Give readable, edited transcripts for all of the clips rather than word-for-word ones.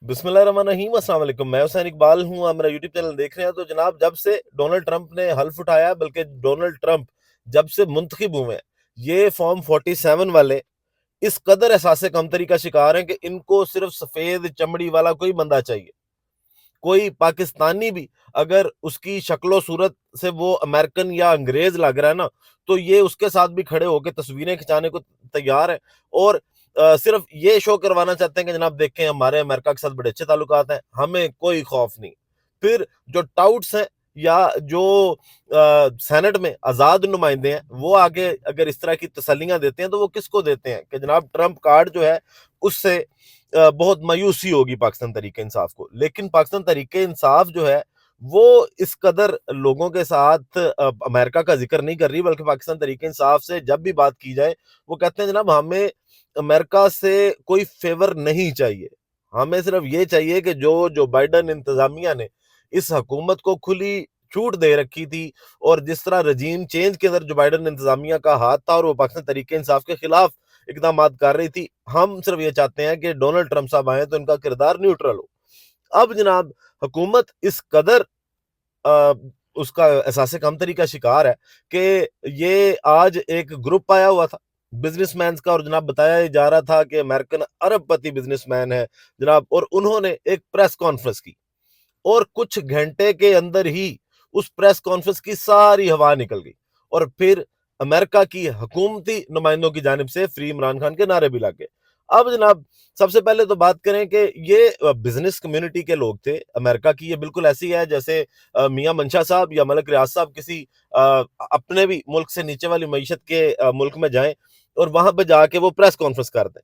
بسم اللہ الرحمن الرحیم، السلام علیکم۔ میں حسین اقبال ہوں، آپ میرا یوٹیوب چینل دیکھ رہے ہیں۔ تو جناب، جب سے ڈونلڈ ٹرمپ نے حلف اٹھایا، بلکہ ڈونلڈ ٹرمپ جب سے منتخب ہوئے ہیں، یہ فارم 47 والے اس قدر احساس کمتری کا شکار ہیں کہ ان کو صرف سفید چمڑی والا کوئی بندہ چاہیے۔ کوئی پاکستانی بھی اگر اس کی شکل و صورت سے وہ امریکن یا انگریز لگ رہا ہے نا، تو یہ اس کے ساتھ بھی کھڑے ہو کے تصویریں کھچانے کو تیار ہے، اور صرف یہ شو کروانا چاہتے ہیں کہ جناب دیکھیں ہمارے امریکہ کے ساتھ بڑے اچھے تعلقات ہیں، ہمیں کوئی خوف نہیں۔ پھر جو ٹاؤٹس ہیں یا جو سینٹ میں آزاد نمائندے ہیں، وہ آگے اگر اس طرح کی تسلیاں دیتے ہیں تو وہ کس کو دیتے ہیں کہ جناب ٹرمپ کارڈ جو ہے اس سے بہت مایوسی ہوگی پاکستان تحریک انصاف کو۔ لیکن پاکستان تحریک انصاف جو ہے وہ اس قدر لوگوں کے ساتھ امریکہ کا ذکر نہیں کر رہی، بلکہ پاکستان تحریک انصاف سے جب بھی بات کی جائے وہ کہتے ہیں جناب ہمیں امریکہ سے کوئی فیور نہیں چاہیے، ہمیں صرف یہ چاہیے کہ جو بائیڈن انتظامیہ نے اس حکومت کو کھلی چھوٹ دے رکھی تھی، اور جس طرح رجیم چینج کے اندر جو بائیڈن انتظامیہ کا ہاتھ تھا اور وہ پاکستان تحریک انصاف کے خلاف اقدامات کر رہی تھی، ہم صرف یہ چاہتے ہیں کہ ڈونلڈ ٹرمپ صاحب آئیں تو ان کا کردار نیوٹرل ہو۔ اب جناب حکومت اس قدر اس کا احساس کمتری کا شکار ہے کہ یہ آج ایک گروپ آیا ہوا تھا بزنس مینز کا، اور جناب بتایا جا رہا تھا کہ امریکن ارب پتی بزنس مین ہے جناب، اور انہوں نے ایک پریس کانفرنس کی، اور کچھ گھنٹے کے اندر ہی اس پریس کانفرنس کی ساری ہوا نکل گئی، اور پھر امریکہ کی حکومتی نمائندوں کی جانب سے فری عمران خان کے نعرے بھی لگ گئے۔ اب جناب سب سے پہلے تو بات کریں کہ یہ بزنس کمیونٹی کے لوگ تھے امریکہ کی، یہ بالکل ایسی ہے جیسے میاں منشا صاحب یا ملک ریاض صاحب کسی اپنے بھی ملک سے نیچے والی معیشت کے ملک میں جائیں اور وہاں پہ جا کے وہ پریس کانفرنس کر دیں۔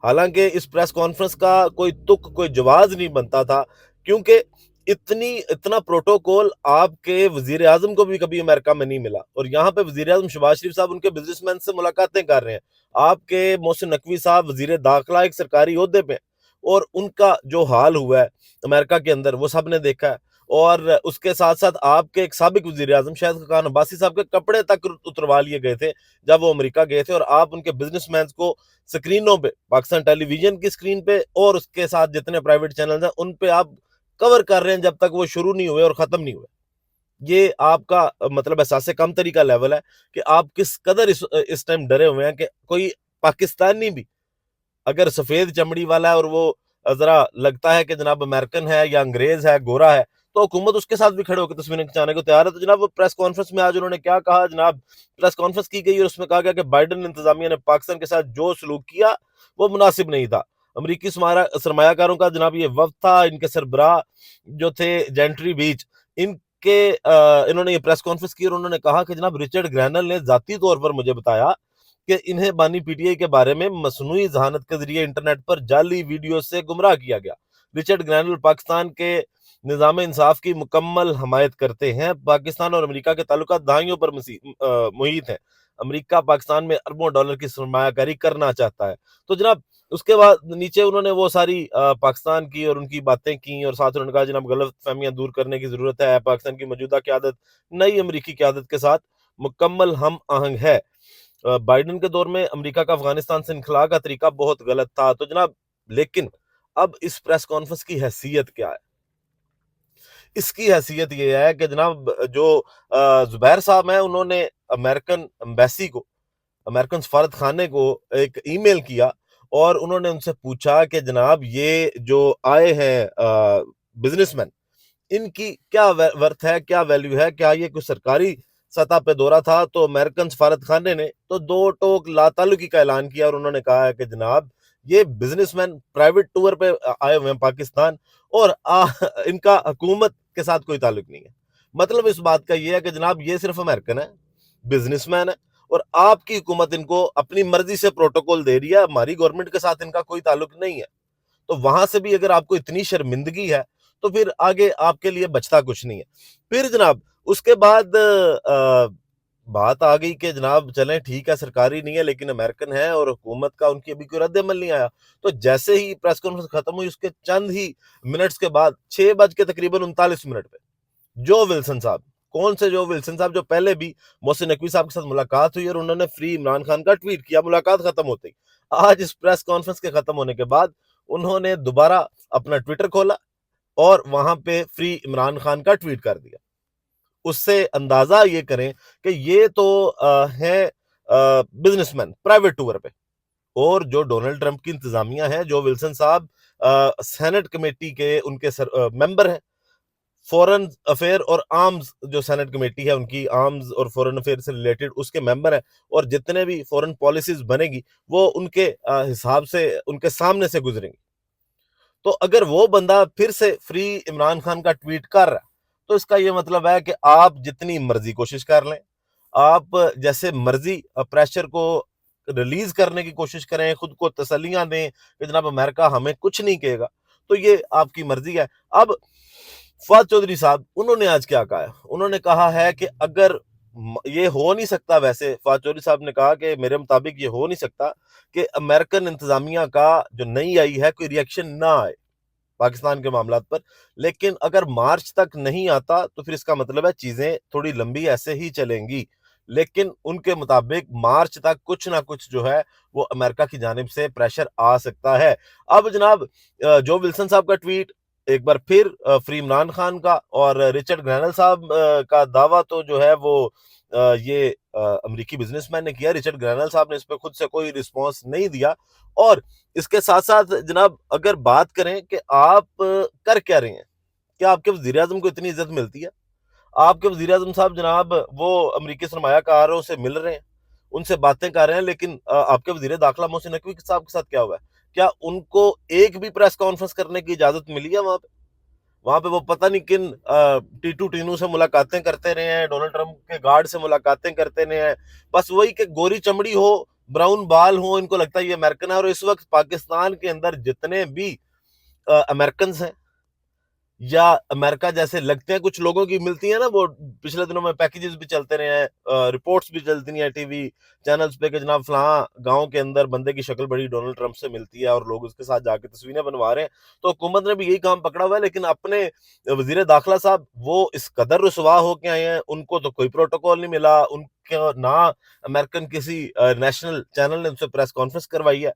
حالانکہ اس پریس کانفرنس کا کوئی تک کوئی جواز نہیں بنتا تھا، کیونکہ اتنا پروٹوکول آپ کے وزیر اعظم کو بھی کبھی امریکہ میں نہیں ملا، اور یہاں پہ وزیر اعظم شہباز شریف صاحب ان کے بزنس مین سے ملاقاتیں کر رہے ہیں، آپ کے محسن نقوی صاحب وزیر داخلہ ایک سرکاری عہدے پہ، اور ان کا جو حال ہوا ہے امریکہ کے اندر وہ سب نے دیکھا ہے، اور اس کے ساتھ ساتھ آپ کے ایک سابق وزیر اعظم شاہد خاقان عباسی صاحب کے کپڑے تک اتروا لیے گئے تھے جب وہ امریکہ گئے تھے، اور آپ ان کے بزنس مینز کو سکرینوں پہ، پاکستان ٹیلی ویژن کی سکرین پہ اور اس کے ساتھ جتنے پرائیویٹ چینلز ہیں ان پہ آپ کور کر رہے ہیں جب تک وہ شروع نہیں ہوئے اور ختم نہیں ہوئے۔ یہ آپ کا مطلب احساس کم طریقہ لیول ہے کہ آپ کس قدر اس ٹائم ڈرے ہوئے ہیں کہ کوئی پاکستانی بھی اگر سفید چمڑی والا ہے اور وہ ذرا لگتا ہے کہ جناب امریکن ہے یا انگریز ہے، گورا ہے، تو حکومت اس کے ساتھ بھی کھڑے ہو کے تصویریں کھچانے کو تیار ہے۔ تو جناب وہ پریس کانفرنس میں آج انہوں نے کیا کہا، جناب پریس کانفرنس کی گئی اور اس میں کہا گیا کہ بائیڈن انتظامیہ نے پاکستان کے ساتھ جو سلوک کیا وہ مناسب نہیں تھا۔ امریکی سرمایہ کاروں کا جناب یہ وفد تھا، ان کے سربراہ جو تھے جینٹری بیچ، انہوں نے یہ پریس کانفرنس کی اور انہوں نے کہا کہ جناب رچرڈ گرینل نے ذاتی طور پر مجھے بتایا کہ انہیں بانی پی ٹی آئی کے بارے میں مصنوعی ذہانت کے ذریعے انٹرنیٹ پر جعلی ویڈیو سے گمراہ کیا گیا۔ رچرڈ گرینل پاکستان کے نظام انصاف کی مکمل حمایت کرتے ہیں۔ پاکستان اور امریکہ کے تعلقات دہائیوں پر محیط ہیں۔ امریکہ پاکستان میں اربوں ڈالر کی سرمایہ کاری کرنا چاہتا ہے۔ تو جناب اس کے بعد نیچے انہوں نے وہ ساری پاکستان کی اور ان کی باتیں کی، اور ساتھ انہوں نے کہا جناب غلط فہمیاں دور کرنے کی ضرورت ہے، پاکستان کی موجودہ قیادت نئی امریکی قیادت کے ساتھ مکمل ہم آہنگ ہے۔ بائیڈن کے دور میں امریکہ کا افغانستان سے انخلاء کا طریقہ بہت غلط تھا۔ تو جناب لیکن اب اس پریس کانفرنس کی حیثیت کیا ہے؟ اس کی حیثیت یہ ہے کہ جناب جو زبیر صاحب ہیں انہوں نے امریکن امبیسی کو، امریکن سفارت خانے کو ایک ای میل کیا، اور انہوں نے ان سے پوچھا کہ جناب یہ جو آئے ہیں بزنس مین، ان کی کیا ورتھ ہے، کیا ویلیو ہے، کیا یہ کوئی سرکاری سطح پہ دورہ تھا؟ تو امریکن سفارت خانے نے تو دو ٹوک لا تعلقی کا اعلان کیا، اور انہوں نے کہا ہے کہ جناب یہ بزنس مین پرائیویٹ ٹور پہ آئے ہوئے ہیں پاکستان، اور ان کا حکومت کے ساتھ کوئی تعلق نہیں ہے۔ مطلب اس بات کا یہ ہے کہ جناب یہ صرف امریکن ہے، بزنس مین ہے، اور آپ کی حکومت ان کو اپنی مرضی سے پروٹوکول دے رہی ہے، ہماری گورنمنٹ کے ساتھ ان کا کوئی تعلق نہیں ہے۔ تو وہاں سے بھی اگر آپ کو اتنی شرمندگی ہے تو پھر آگے آپ کے لیے بچتا کچھ نہیں ہے۔ پھر جناب اس کے بعد بات آ گئی کہ جناب چلیں ٹھیک ہے سرکاری نہیں ہے لیکن امریکن ہے، اور حکومت کا ان کی ابھی کوئی رد عمل نہیں آیا۔ تو جیسے ہی پریس کانفرنس ختم ہوئی اس کے چند ہی منٹس کے بعد 6 بج کے تقریباً 39 منٹ پہ جو ولسن صاحب، کون سے جو ولسن صاحب جو پہلے بھی محسن نقوی صاحب کے ساتھ ملاقات ہوئی اور انہوں نے فری عمران خان کا ٹویٹ کیا ملاقات ختم ہوتے ہی، آج اس پریس کانفرنس کے ختم ہونے کے بعد انہوں نے دوبارہ اپنا ٹویٹر کھولا اور وہاں پہ فری عمران خان کا ٹویٹ کر دیا. اس سے اندازہ یہ کریں کہ یہ تو ہے بزنس مین پرائیویٹ ٹور پہ. اور جو ڈونلڈ ٹرمپ کی انتظامیہ ہے, جو ولسن صاحب سینٹ کمیٹی کے ان کے ممبر ہیں, فورن افیئر اور آرمز جو سینٹ کمیٹی ہے ان کی آرمز اور فورن افیئر سے ریلیٹڈ اس کے ممبر ہیں, اور جتنے بھی فورن پالیسیز بنے گی وہ ان کے حساب سے ان کے سامنے سے گزریں گی. تو اگر وہ بندہ پھر سے فری عمران خان کا ٹویٹ کر رہا ہے تو اس کا یہ مطلب ہے کہ آپ جتنی مرضی کوشش کر لیں, آپ جیسے مرضی پریشر کو ریلیز کرنے کی کوشش کریں, خود کو تسلیاں دیں کہ جناب امریکہ ہمیں کچھ نہیں کہے گا, تو یہ آپ کی مرضی ہے. اب فواد چودھری صاحب انہوں نے آج کیا کہا ہے؟ انہوں نے کہا ہے کہ اگر یہ ہو نہیں سکتا, ویسے فواد چودھری صاحب نے کہا کہ میرے مطابق یہ ہو نہیں سکتا کہ امریکن انتظامیہ کا جو نئی آئی ہے کوئی ریئیکشن نہ آئے پاکستان کے معاملات پر, لیکن اگر مارچ تک نہیں آتا تو پھر اس کا مطلب ہے چیزیں تھوڑی لمبی ایسے ہی چلیں گی. لیکن ان کے مطابق مارچ تک کچھ نہ کچھ جو ہے وہ امریکہ کی جانب سے پریشر آ سکتا ہے. اب جناب جو ولسن صاحب کا ٹویٹ, ایک بار پھر فری عمران خان کا اور رچرڈ گرینل صاحب کا دعویٰ تو جو ہے وہ یہ امریکی بزنس مین نے کیا. رچرڈ گرینل صاحب نے اس پہ خود سے کوئی رسپانس نہیں دیا. اور اس کے ساتھ ساتھ جناب اگر بات کریں کہ آپ کر کیا رہے ہیں, کیا آپ کے وزیر اعظم کو اتنی عزت ملتی ہے؟ آپ کے وزیر اعظم صاحب جناب وہ امریکی سرمایہ کاروں سے مل رہے ہیں, ان سے باتیں کر رہے ہیں, لیکن آپ کے وزیر داخلہ محسن نقوی صاحب کے ساتھ کیا ہوا ہے؟ کیا ان کو ایک بھی پریس کانفرنس کرنے کی اجازت ملی ہے وہاں پہ وہ پتہ نہیں کن ٹیٹو ٹینو سے ملاقاتیں کرتے رہے ہیں, ڈونلڈ ٹرمپ کے گارڈ سے ملاقاتیں کرتے رہے ہیں, بس وہی کہ گوری چمڑی ہو, براؤن بال ہو, ان کو لگتا ہے یہ امریکن ہے. اور اس وقت پاکستان کے اندر جتنے بھی امریکنز ہیں یا امریکہ جیسے لگتے ہیں, کچھ لوگوں کی ملتی ہیں نا, وہ پچھلے دنوں میں پیکیجز بھی چلتے رہے ہیں, رپورٹس بھی چلتی ہیں ٹی وی چینلز پہ کہ جناب فلاں گاؤں کے اندر بندے کی شکل بڑی ڈونلڈ ٹرمپ سے ملتی ہے اور لوگ اس کے ساتھ جا کے تصویریں بنوا رہے ہیں. تو حکومت نے بھی یہی کام پکڑا ہوا ہے, لیکن اپنے وزیر داخلہ صاحب وہ اس قدر رسوا ہو کے آئے ہیں, ان کو تو کوئی پروٹوکول نہیں ملا, ان کے نہ امریکن کسی نیشنل چینل نے ان سے پریس کانفرنس کروائی ہے,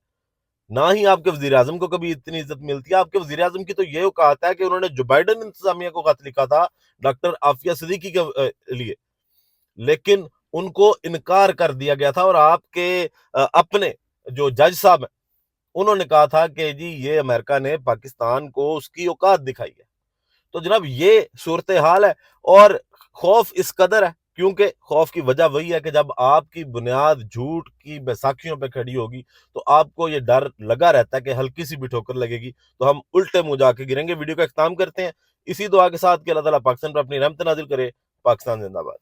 نہ ہی آپ کے وزیر اعظم کو کبھی اتنی عزت ملتی ہے. آپ کے وزیر اعظم کی تو یہ اوقات ہے کہ انہوں نے جو بائیڈن انتظامیہ کو خط لکھا تھا ڈاکٹر عافیہ صدیقی کے لیے, لیکن ان کو انکار کر دیا گیا تھا, اور آپ کے اپنے جو جج صاحب ہیں انہوں نے کہا تھا کہ جی یہ امریکہ نے پاکستان کو اس کی اوقات دکھائی ہے. تو جناب یہ صورتحال ہے, اور خوف اس قدر ہے کیونکہ خوف کی وجہ وہی ہے کہ جب آپ کی بنیاد جھوٹ کی بیساکھیوں پہ کھڑی ہوگی تو آپ کو یہ ڈر لگا رہتا ہے کہ ہلکی سی بھی ٹھوکر لگے گی تو ہم الٹے منہ جا کے گریں گے. ویڈیو کا اختتام کرتے ہیں اسی دعا کے ساتھ کہ اللہ تعالیٰ پاکستان پر اپنی رحمت نازل کرے. پاکستان زندہ باد.